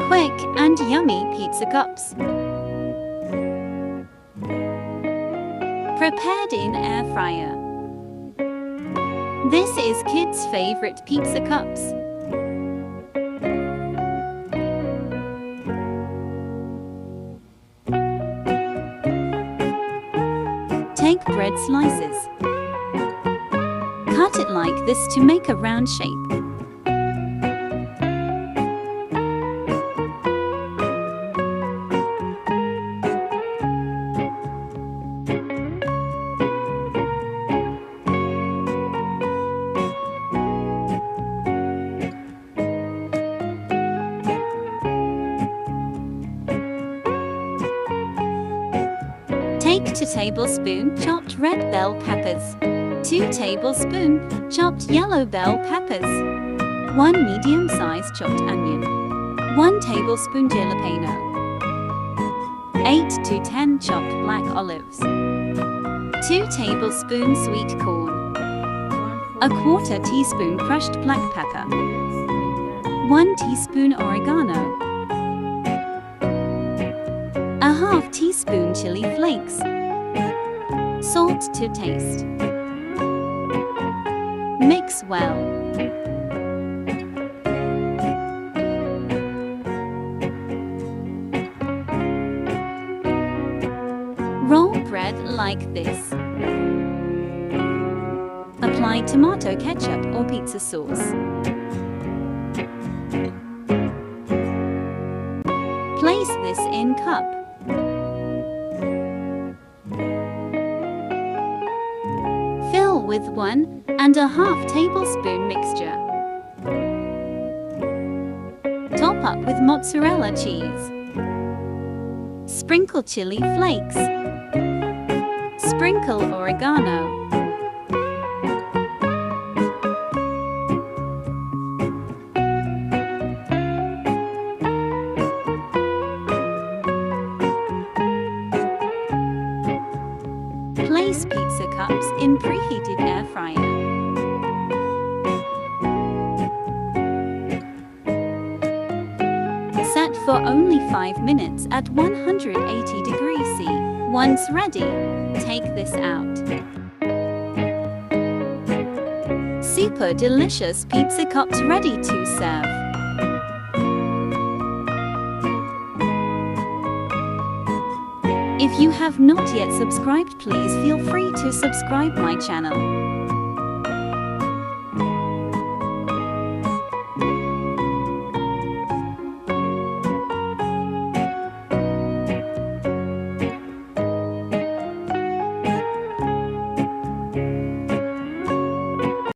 Quick and yummy pizza cups. Prepared in air fryer. This is kids' favorite pizza cups. Take bread slices. Cut it like this to make a round shape. Take 2 tablespoons chopped red bell peppers, 2 tablespoons chopped yellow bell peppers, 1 medium-sized chopped onion, 1 tablespoon jalapeno, 8 to 10 chopped black olives, 2 tablespoons sweet corn, 1/4 teaspoon crushed black pepper, 1 teaspoon oregano, 1/2 teaspoon chili flakes, salt to taste. Mix well. Roll bread like this. Apply tomato ketchup or pizza sauce. Place this in cup. Fill with 1.5 tablespoon mixture. Top up with mozzarella cheese. Sprinkle chili flakes. Sprinkle oregano. Place pizza cups in preheated air fryer. Set for only 5 minutes at 180 degrees C. Once ready, take this out. Super delicious pizza cups ready to serve. If you have not yet subscribed, please feel free to subscribe my channel.